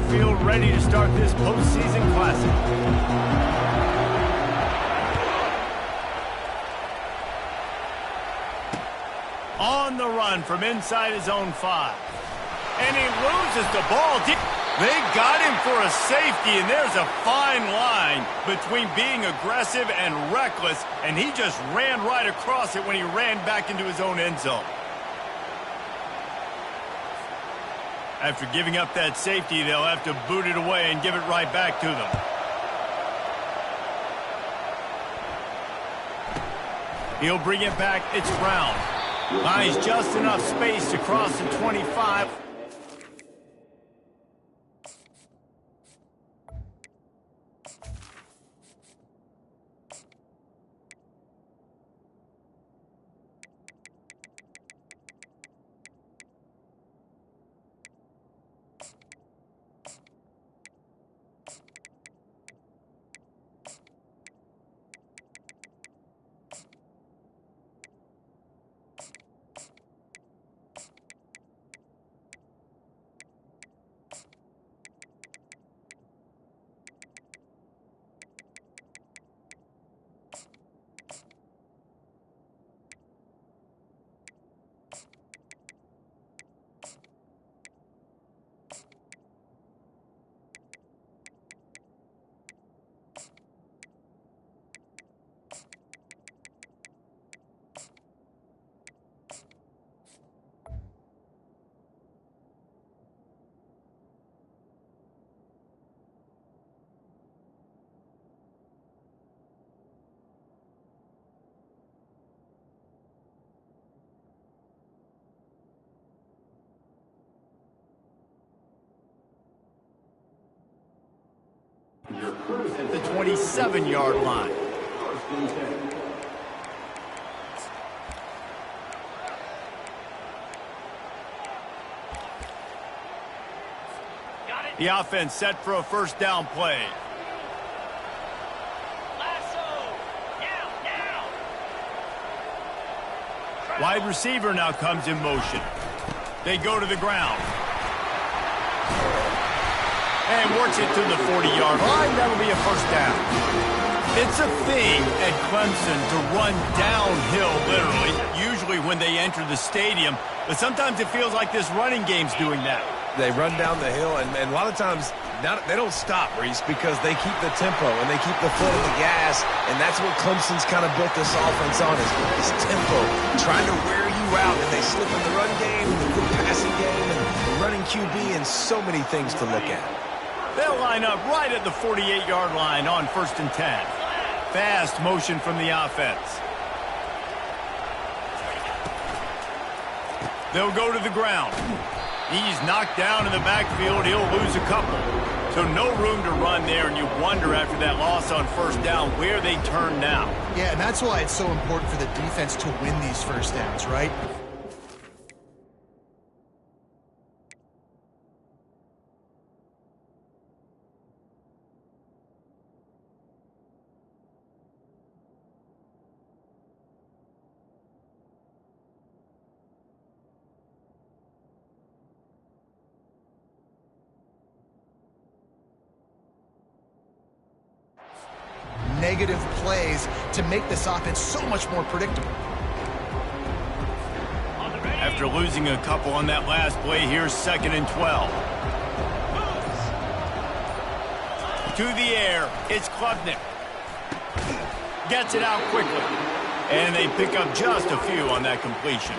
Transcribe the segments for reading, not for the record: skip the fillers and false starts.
backfield, ready to start this postseason classic. On the run from inside his own 5. And he loses the ball. They got him for a safety, and there's a fine line between being aggressive and reckless, and he just ran right across it when he ran back into his own end zone. After giving up that safety, they'll have to boot it away and give it right back to them. He'll bring it back. It's Brown. Buys just enough space to cross the 25. At the 27-yard line. The offense set for a first down play. Wide receiver now comes in motion. They go to the ground. And works it to the 40-yard line. That'll be a first down. It's a thing at Clemson to run downhill, literally, usually when they enter the stadium. But sometimes it feels like this running game's doing that. They run down the hill, and a lot of times they don't stop, Reese, because they keep the tempo and they keep the foot on the gas, and that's what Clemson's kind of built this offense on, is tempo, trying to wear you out, and they slip in the run game, the quick passing game, and running QB, and so many things to look at. They'll line up right at the 48-yard line on 1st and 10. Fast motion from the offense. They'll go to the ground. He's knocked down in the backfield. He'll lose a couple. So no room to run there, and you wonder after that loss on first down where they turn now. Yeah, and that's why it's so important for the defense to win these first downs, right? Negative plays to make this offense so much more predictable. After losing a couple on that last play, here's 2nd and 12. To the air, it's Klubnik. Gets it out quickly. And they pick up just a few on that completion.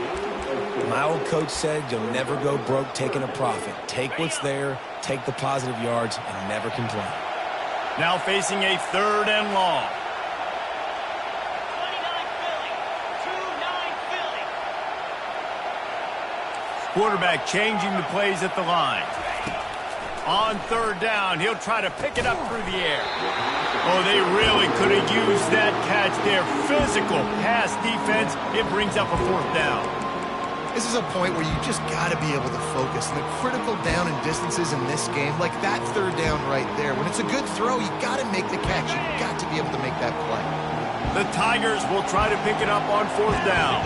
My old coach said you'll never go broke taking a profit. Take what's there, take the positive yards, and never complain. Now facing a 3rd and long. Quarterback changing the plays at the line. On 3rd down, he'll try to pick it up through the air. Oh, they really could have used that catch there. Physical pass defense. It brings up a 4th down. This is a point where you just got to be able to focus. And the critical down and distances in this game, like that 3rd down right there, when it's a good throw, you got to make the catch. You got to be able to make that play. The Tigers will try to pick it up on 4th down.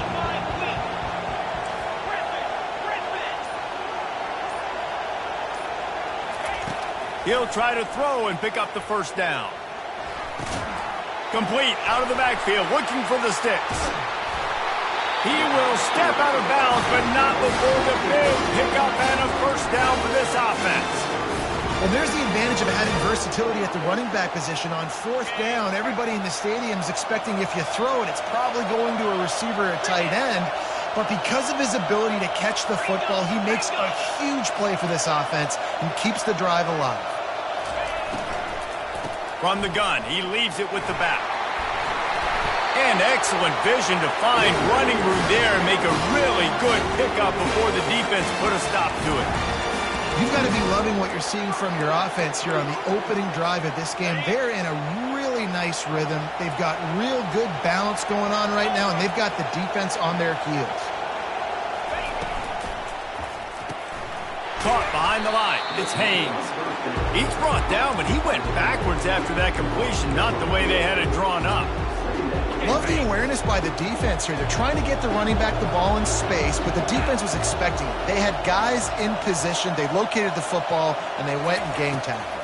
He'll try to throw and pick up the first down. Complete out of the backfield, looking for the sticks. He will step out of bounds, but not before the big pickup and a first down for this offense. Well, there's the advantage of having versatility at the running back position. On fourth down, everybody in the stadium is expecting if you throw it, it's probably going to a receiver or tight end. But because of his ability to catch the football, he makes a huge play for this offense and keeps the drive alive. From the gun, he leaves it with the back. And excellent vision to find running room there and make a really good pickup before the defense put a stop to it. You've got to be loving what you're seeing from your offense here on the opening drive of this game. They're in a really nice rhythm. They've got real good balance going on right now, and they've got the defense on their heels. Caught behind the line. It's Haynes. He's brought down, but he went backwards after that completion, not the way they had it drawn up. Love the awareness by the defense here. They're trying to get the running back the ball in space, but the defense was expecting it. They had guys in position. They located the football, and they went and game tackled.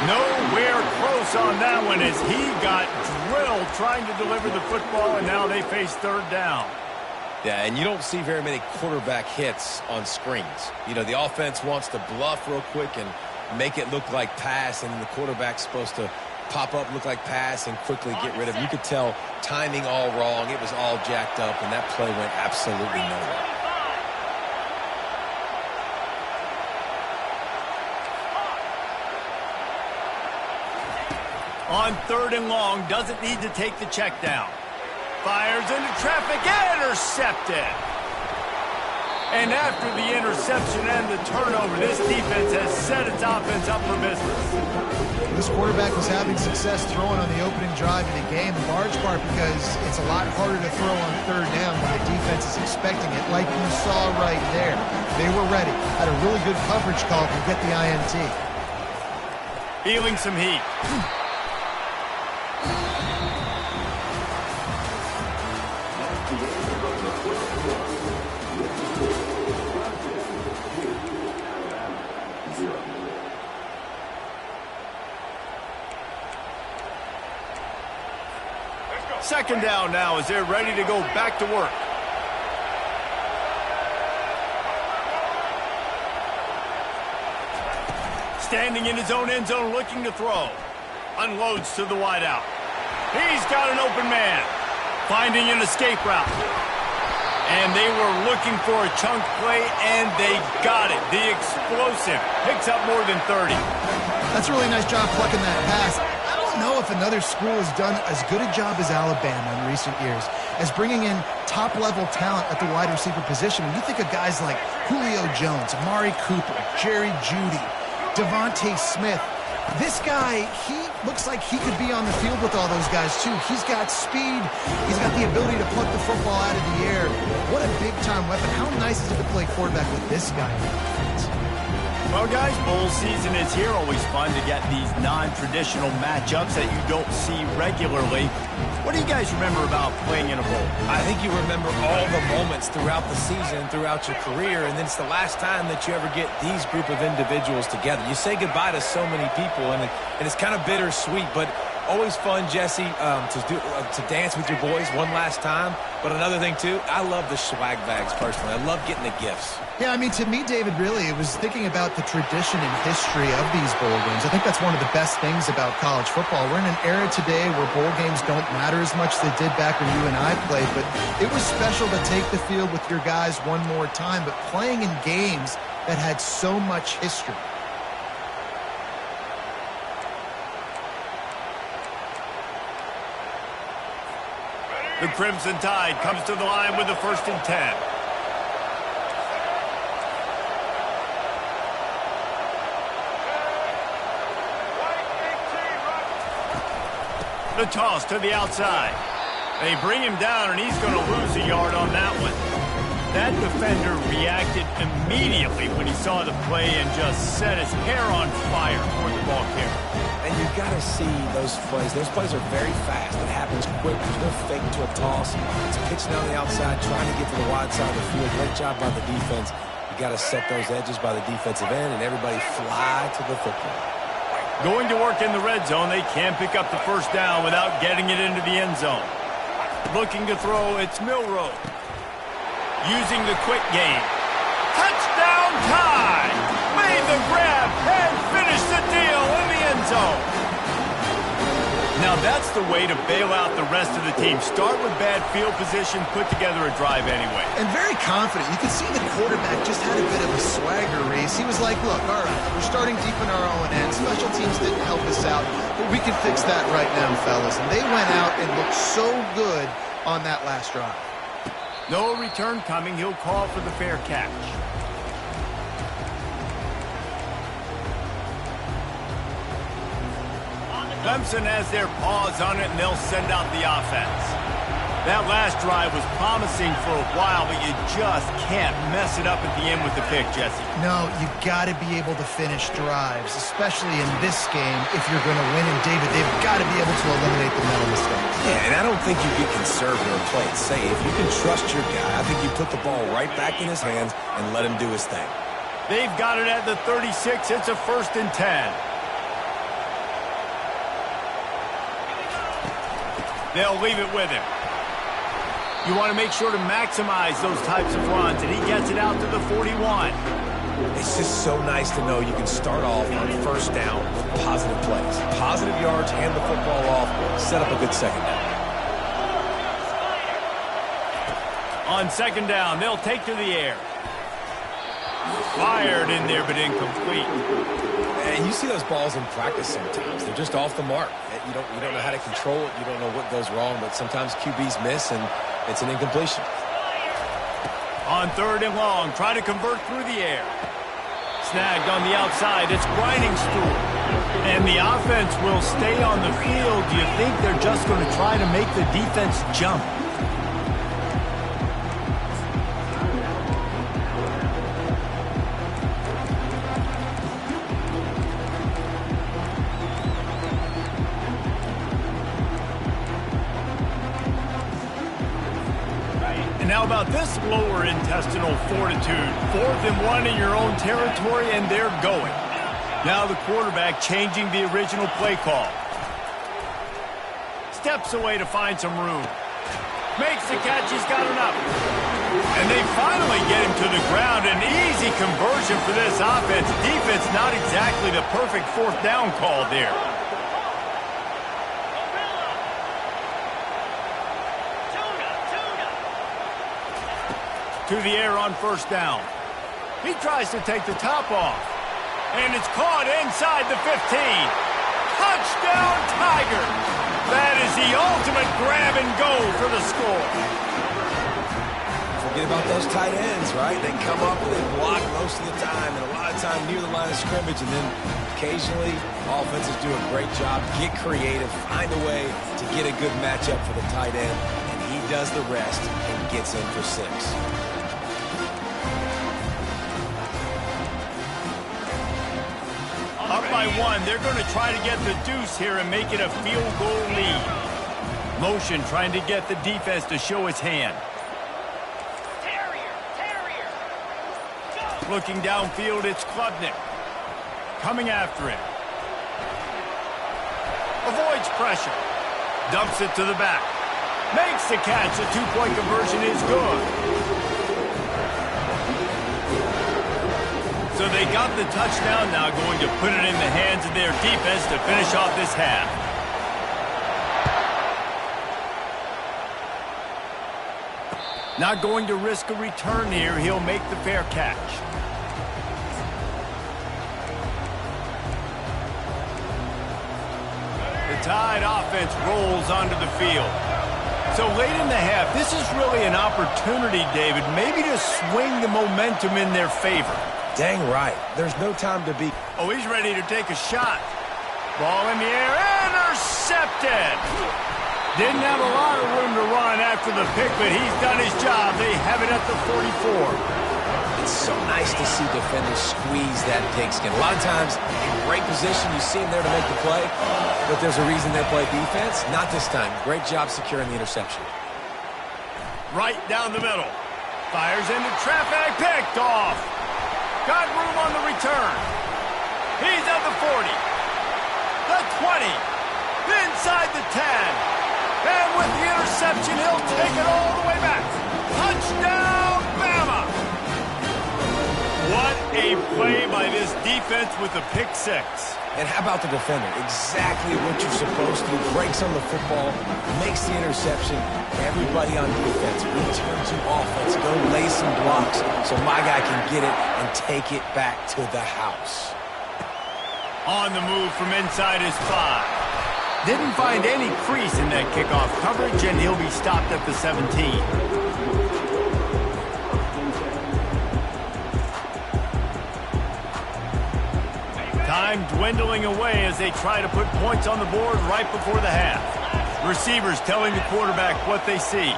Nowhere close on that one as he got drilled trying to deliver the football, and now they face third down. Yeah, and you don't see very many quarterback hits on screens. You know, the offense wants to bluff real quick and make it look like pass, and the quarterback's supposed to pop up, look like pass, and quickly get rid of it. You could tell timing all wrong. It was all jacked up, and that play went absolutely nowhere. On third and long, doesn't need to take the check down. Fires into traffic, intercepted. And after the interception and the turnover, this defense has set its offense up for business. This quarterback was having success throwing on the opening drive of the game, in large part because it's a lot harder to throw on third down when the defense is expecting it, like you saw right there. They were ready, had a really good coverage call to get the INT. Feeling some heat. Second down now as they're ready to go back to work. Standing in his own end zone looking to throw. Unloads to the wideout. He's got an open man. Finding an escape route. And they were looking for a chunk play, and they got it. The explosive picks up more than 30. That's a really nice job plucking that pass. I don't know if another school has done as good a job as Alabama in recent years as bringing in top-level talent at the wide receiver position. When you think of guys like Julio Jones, Amari Cooper, Jerry Jeudy, Devontae Smith, this guy, he looks like he could be on the field with all those guys, too. He's got speed. He's got the ability to pluck the football out of the air. What a big-time weapon. How nice is it to play quarterback with this guy? Well, guys, bowl season is here. Always fun to get these non-traditional matchups that you don't see regularly. What do you guys remember about playing in a bowl? I think you remember all the moments throughout the season, throughout your career, and then it's the last time that you ever get these group of individuals together. You say goodbye to so many people, and it's kind of bittersweet, but always fun, Jesse, to dance with your boys one last time. But another thing, too, I love the swag bags, personally. I love getting the gifts. Yeah, I mean, to me, David, really, it was thinking about the tradition and history of these bowl games. I think that's one of the best things about college football. We're in an era today where bowl games don't matter as much as they did back when you and I played, but it was special to take the field with your guys one more time, but playing in games that had so much history. The Crimson Tide comes to the line with the 1st and 10. The toss to the outside. They bring him down, and he's going to lose a yard on that one. That defender reacted immediately when he saw the play and just set his hair on fire for the ball carrier. And you've got to see those plays. Those plays are very fast. It happens quick. There's no fake to a toss. It's pitching on the outside, trying to get to the wide side of the field. Great job by the defense. You got to set those edges by the defensive end and everybody fly to the football. Going to work in the red zone, they can't pick up the first down without getting it into the end zone. Looking to throw, it's Milroe. Using the quick game. Touchdown tie! Made the grab and finished the deal in the end zone. Now that's the way to bail out the rest of the team. Start with bad field position, put together a drive anyway. And very confident. You can see the quarterback just had a bit of a swagger, Reese. He was like, look, all right, we're starting deep in our own end. Special teams didn't help us out, but we can fix that right now, fellas. And they went out and looked so good on that last drive. No return coming. He'll call for the fair catch. Clemson has their paws on it, and they'll send out the offense. That last drive was promising for a while, but you just can't mess it up at the end with the pick, Jesse. No, you got to be able to finish drives, especially in this game if you're going to win. And, David, they've got to be able to eliminate the mental mistakes. Yeah, and I don't think you get conservative or play it safe. You can trust your guy. I think you put the ball right back in his hands and let him do his thing. They've got it at the 36. It's a 1st and 10. They'll leave it with him. You want to make sure to maximize those types of runs, and he gets it out to the 41. It's just so nice to know you can start off on first down with positive plays. Positive yards, hand the football off, set up a good second down. On second down, they'll take to the air. Fired in there, but incomplete. And you see those balls in practice sometimes. They're just off the mark. You don't know how to control it. You don't know what goes wrong, but sometimes QBs miss, and it's an incompletion. On 3rd and long, try to convert through the air. Snagged on the outside. It's Grinding Stool. And the offense will stay on the field. Do you think they're just going to try to make the defense jump? How about this lower intestinal fortitude? 4th and 1 in your own territory, and they're going. Now the quarterback changing the original play call. Steps away to find some room. Makes the catch, he's got enough. And they finally get him to the ground. An easy conversion for this offense. Defense not exactly the perfect 4th down call there. To the air on first down. He tries to take the top off. And it's caught inside the 15. Touchdown, Tigers! That is the ultimate grab and go for the score. Forget about those tight ends, right? They come up and they block most of the time, and a lot of time near the line of scrimmage, and then occasionally offenses do a great job, get creative, find a way to get a good matchup for the tight end, and he does the rest and gets in for 6. Up by 1, they're going to try to get the deuce here and make it a field goal lead. Motion trying to get the defense to show his hand. Terrier. Looking downfield, it's Klubnik. Coming after him. Avoids pressure. Dumps it to the back. Makes the catch. The 2-point conversion is good. So they got the touchdown, now going to put it in the hands of their defense to finish off this half. Not going to risk a return here. He'll make the fair catch. The Tide offense rolls onto the field. So late in the half, this is really an opportunity, David, maybe to swing the momentum in their favor. Dang right. There's no time to be. Oh, he's ready to take a shot. Ball in the air, intercepted. Didn't have a lot of room to run after the pick, but he's done his job. They have it at the 44. It's so nice to see defenders squeeze that pigskin. A lot of times, in great position, you see them there to make the play, but there's a reason they play defense. Not this time. Great job securing the interception. Right down the middle. Fires into traffic, picked off. Got room on the return. He's at the 40. The 20. Inside the 10. And with the interception, he'll take it all the way back. Touchdown, Bama! What a play by this defense with the pick six. And how about the defender? Exactly what you're supposed to do. Breaks on the football, makes the interception. Everybody on defense, return to offense. Go lay some blocks so my guy can get it and take it back to the house. On the move from inside his 5. Didn't find any crease in that kickoff coverage, and he'll be stopped at the 17. Time dwindling away as they try to put points on the board right before the half. Receivers telling the quarterback what they see.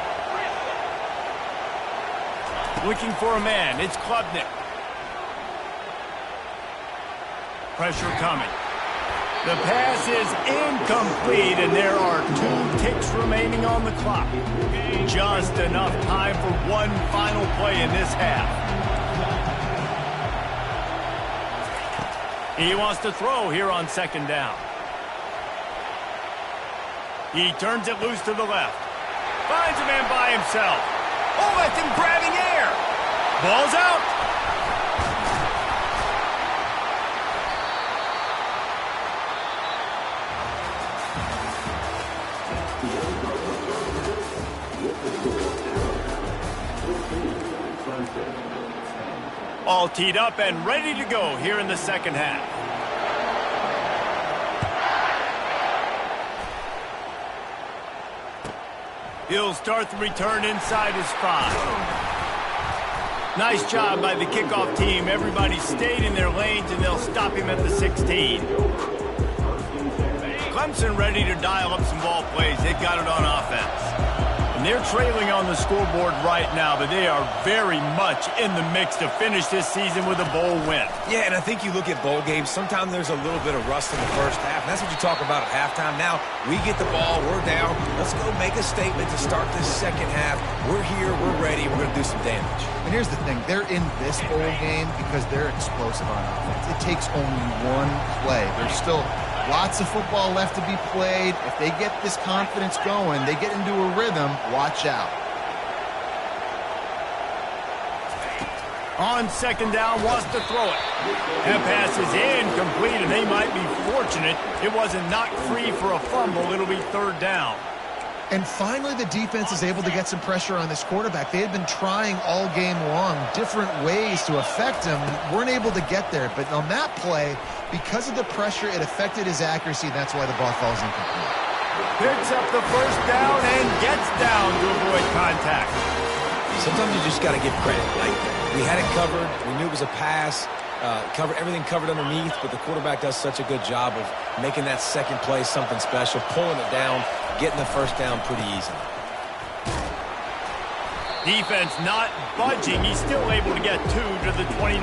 Looking for a man. It's Klubnik. Pressure coming. The pass is incomplete, and there are 2 ticks remaining on the clock. Just enough time for one final play in this half. He wants to throw here on second down. He turns it loose to the left. Finds a man by himself. Oh, that's him grabbing air. Ball's out. All teed up and ready to go here in the second half. He'll start the return inside his 5. Nice job by the kickoff team. Everybody stayed in their lanes, and they'll stop him at the 16. Clemson ready to dial up some ball plays. They've got it on offense. And they're trailing on the scoreboard right now, but they are very much in the mix to finish this season with a bowl win. Yeah, and I think you look at bowl games, sometimes there's a little bit of rust in the first half. And that's what you talk about at halftime. Now, we get the ball, we're down. Let's go make a statement to start this second half. We're here, we're ready, we're going to do some damage. And here's the thing. They're in this bowl game because they're explosive on offense. It takes only one play. There's still lots of football left to be played. If they get this confidence going, they get into a rhythm, watch out. On second down, wants to throw it. That pass is incomplete, and they might be fortunate it wasn't knocked free for a fumble. It'll be third down. And finally, the defense is able to get some pressure on this quarterback. They had been trying all game long different ways to affect him, weren't able to get there. But on that play, because of the pressure, it affected his accuracy, and that's why the ball falls incomplete. Picks up the first down and gets down to avoid contact. Sometimes you just got to give credit. Like, we had it covered. We knew it was a pass. Everything covered underneath, but the quarterback does such a good job of making that second play something special, pulling it down, getting the first down pretty easy. Defense not budging. He's still able to get 2 to the 29.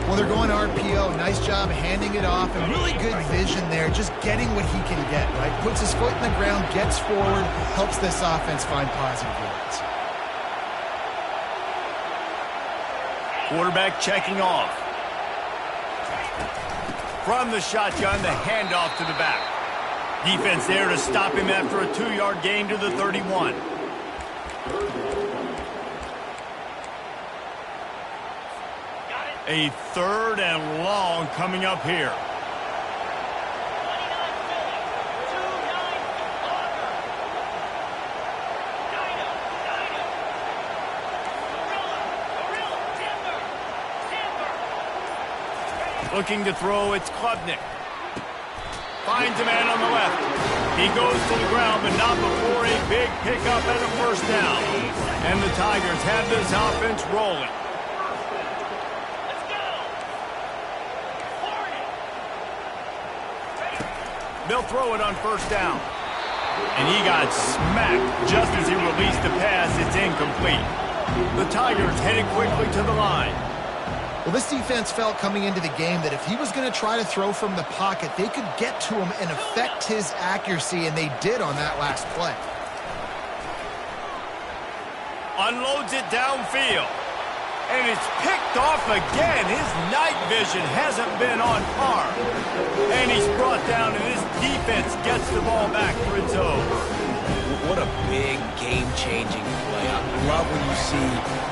Well, they're going RPO. Nice job handing it off, and really good vision there, just getting what he can get, right? Puts his foot in the ground, gets forward, helps this offense find positive yards. Quarterback checking off. From the shotgun, the handoff to the back. Defense there to stop him after a 2-yard gain to the 31. A third and long coming up here. Looking to throw, it's Klubnik. Finds a man on the left. He goes to the ground, but not before a big pickup and a first down. And the Tigers have this offense rolling. They'll throw it on first down. And he got smacked just as he released the pass. It's incomplete. The Tigers headed quickly to the line. Well, this defense felt coming into the game that if he was going to try to throw from the pocket, they could get to him and affect his accuracy, and they did on that last play. Unloads it downfield. And it's picked off again. His night vision hasn't been on par. And he's brought down, and his defense gets the ball back for its own. What a big game-changing play. I love when you see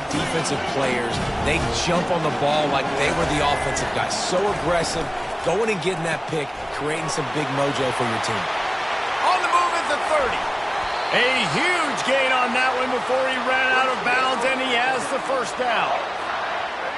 defensive players, they jump on the ball like they were the offensive guys. So aggressive, going and getting that pick, creating some big mojo for your team. On the move at the 30. A huge gain on that one before he ran out of bounds, and he has the first down.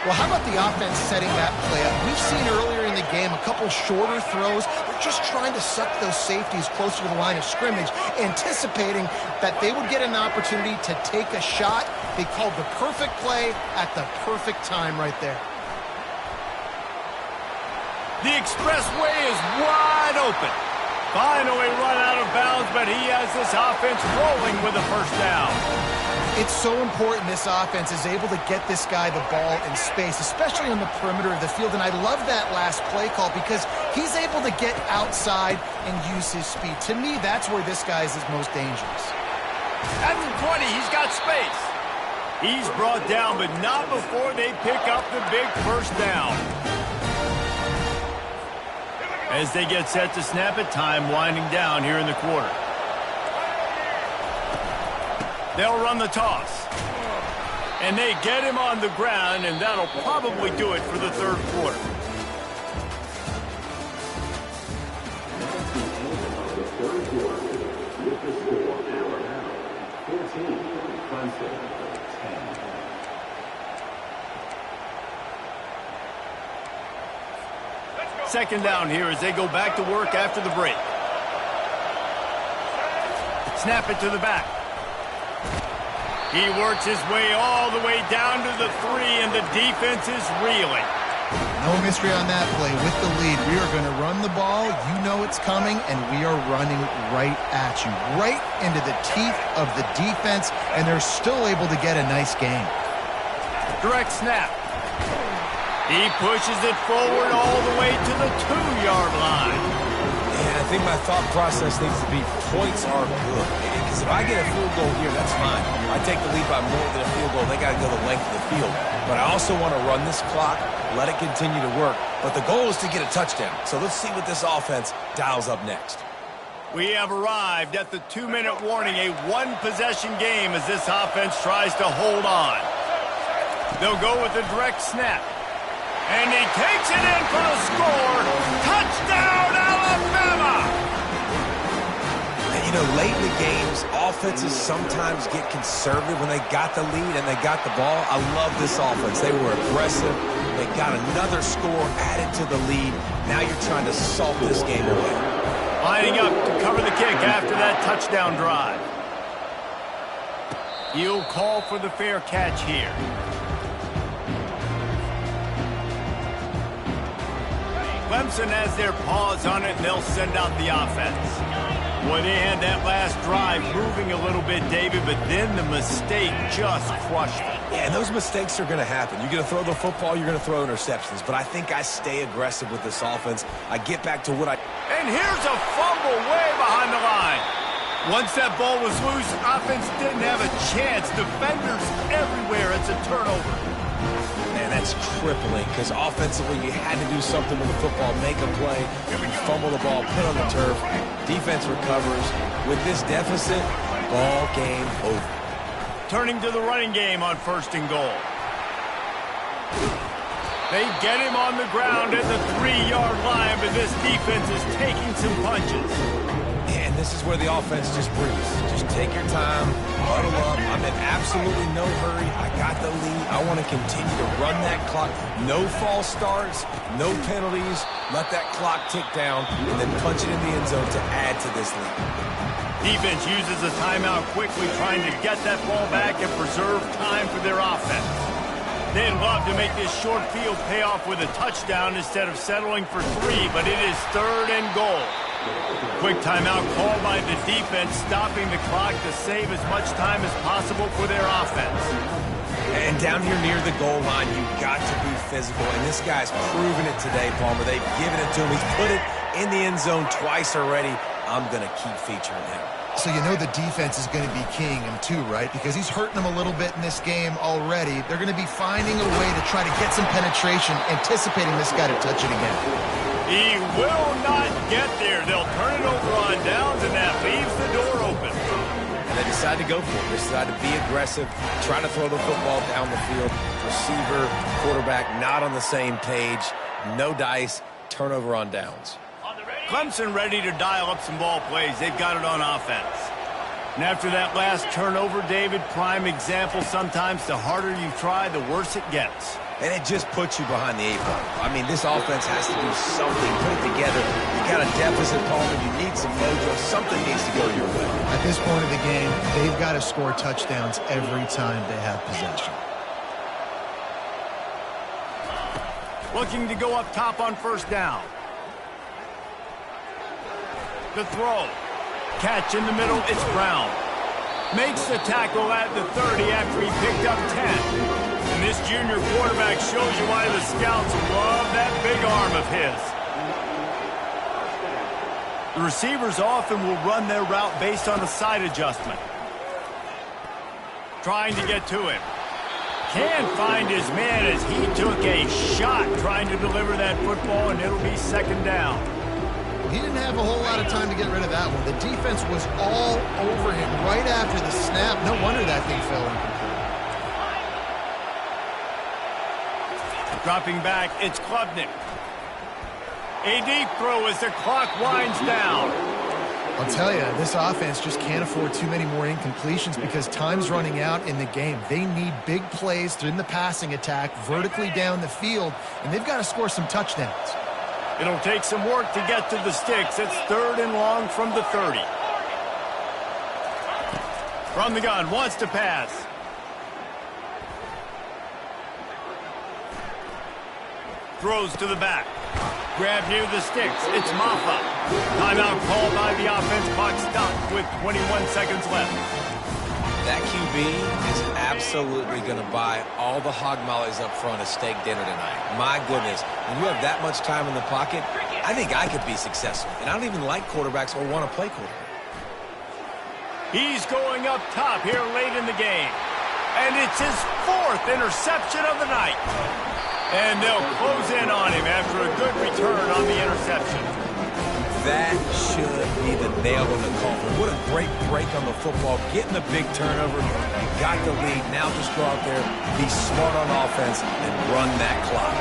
Well, how about the offense setting that play up? We've seen earlier in the game a couple shorter throws. They're just trying to suck those safeties closer to the line of scrimmage, anticipating that they would get an opportunity to take a shot. They called the perfect play at the perfect time right there. The expressway is wide open. Finally run out of bounds, but he has this offense rolling with a first down. It's so important this offense is able to get this guy the ball in space, especially on the perimeter of the field. And I love that last play call because he's able to get outside and use his speed. To me, that's where this guy is most dangerous. At the 20, he's got space. He's brought down, but not before they pick up the big first down. As they get set to snap it, time winding down here in the quarter. They'll run the toss. And they get him on the ground, and that'll probably do it for the third quarter. Second down here as they go back to work after the break. Snap it to the back. He works his way all the way down to the 3, and the defense is reeling. No mystery on that play. With the lead, we are going to run the ball. You know it's coming, and we are running right at you, right into the teeth of the defense, and they're still able to get a nice gain. Direct snap. He pushes it forward all the way to the 2-yard line. Yeah, I think my thought process needs to be points are good. Because if I get a field goal here, that's fine. If I take the lead by more than a field goal, they got to go the length of the field. But I also want to run this clock, let it continue to work. But the goal is to get a touchdown. So let's see what this offense dials up next. We have arrived at the 2-minute warning, a one-possession game as this offense tries to hold on. They'll go with a direct snap. And he takes it in for the score. Touchdown, Alabama! And, you know, late in the games, offenses sometimes get conservative when they got the lead and they got the ball. I love this offense. They were aggressive. They got another score added to the lead. Now you're trying to salt this game away. Lining up to cover the kick after that touchdown drive. He'll call for the fair catch here. Clemson has their paws on it, and they'll send out the offense. Boy, they had that last drive moving a little bit, David, but then the mistake just crushed them. Yeah, and those mistakes are going to happen. You're going to throw the football, you're going to throw interceptions. But I think I stay aggressive with this offense. I get back to what I... And here's a fumble way behind the line. Once that ball was loose, offense didn't have a chance. Defenders everywhere. It's a turnover. Man, that's crippling because offensively you had to do something with the football, make a play. You fumble the ball, put on the turf. Defense recovers. With this deficit, ball game over. Turning to the running game on 1st and goal. They get him on the ground at the 3-yard line, but this defense is taking some punches. And this is where the offense just breathes. Just take your time, huddle up. I'm in absolutely no hurry. I got the lead. I want to continue to run that clock. No false starts, no penalties. Let that clock tick down, and then punch it in the end zone to add to this lead. Defense uses a timeout quickly, trying to get that ball back and preserve time for their offense. They'd love to make this short field pay off with a touchdown instead of settling for 3, but it is 3rd and goal. Quick timeout called by the defense, stopping the clock to save as much time as possible for their offense. And down here near the goal line, you've got to be physical. And this guy's proven it today, Palmer. They've given it to him. He's put it in the end zone twice already. I'm going to keep featuring him. So you know the defense is going to be keying him too, right? Because he's hurting him a little bit in this game already. They're going to be finding a way to try to get some penetration, anticipating this guy to touch it again. He will not get there. They'll turn it over on downs, and that leaves the door open. And they decide to go for it. They decide to be aggressive, try to throw the football down the field. Receiver, quarterback, not on the same page. No dice. Turnover on downs. Clemson ready to dial up some ball plays. They've got it on offense. And after that last turnover, David, prime example, sometimes the harder you try, the worse it gets. And it just puts you behind the 8 ball. I mean, this offense has to do something, put it together. You got a deficit, Palmer. You need some mojo. Something needs to go your way. At this point of the game, they've got to score touchdowns every time they have possession. Looking to go up top on first down. The throw. Catch in the middle, it's Brown. Makes the tackle at the 30 after he picked up 10. And this junior quarterback shows you why the scouts love that big arm of his. The receivers often will run their route based on a side adjustment. Trying to get to him. Can't find his man as he took a shot trying to deliver that football, and it'll be second down. He didn't have a whole lot of time to get rid of that one. The defense was all over him right after the snap. No wonder that thing fell incomplete. Dropping back, it's Klubnik. A deep throw as the clock winds down. I'll tell you, this offense just can't afford too many more incompletions because time's running out in the game. They need big plays in the passing attack, vertically down the field, and they've got to score some touchdowns. It'll take some work to get to the sticks. It's 3rd and long from the 30. From the gun, wants to pass. Throws to the back. Grab near the sticks. It's Maffa. Timeout called by the offense. Clock stopped with 21 seconds left. That QB is absolutely going to buy all the hog mollies up front of steak dinner tonight. My goodness. When you have that much time in the pocket, I think I could be successful. And I don't even like quarterbacks or want to play quarterback. He's going up top here late in the game. And it's his 4th interception of the night. And they'll close in on him after a good return on the interception. That should be the nail in the coffin. What a great break on the football. Getting the big turnover. You got the lead. Now just go out there, be smart on offense, and run that clock.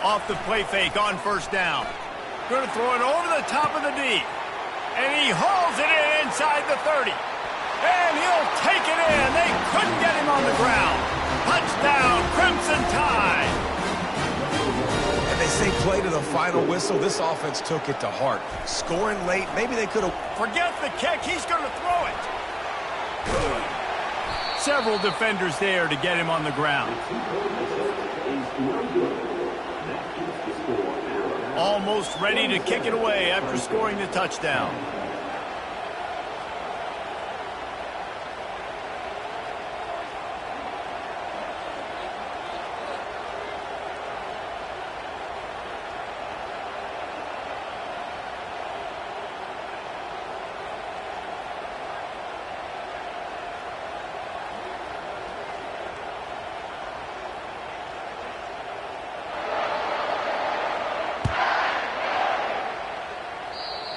Off the play fake on first down. Going to throw it over the top of the D. And he hauls it in inside the 30. And he'll take it in. They couldn't get him on the ground. Touchdown, Crimson Tide. And they say play to the final whistle. This offense took it to heart. Scoring late, maybe they could have... Forget the kick. He's going to throw it. Several defenders there to get him on the ground. Almost ready to kick it away after scoring the touchdown.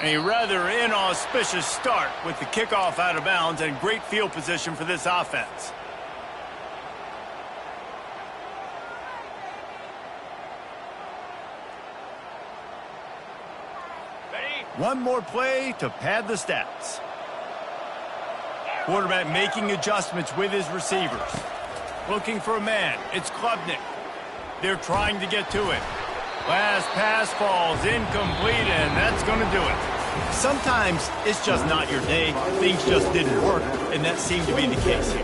A rather inauspicious start with the kickoff out of bounds and great field position for this offense. One more play to pad the stats. Quarterback making adjustments with his receivers. Looking for a man. It's Klubnik. They're trying to get to it. Last pass falls incomplete, and that's going to do it. Sometimes it's just not your day. Things just didn't work, and that seemed to be the case here.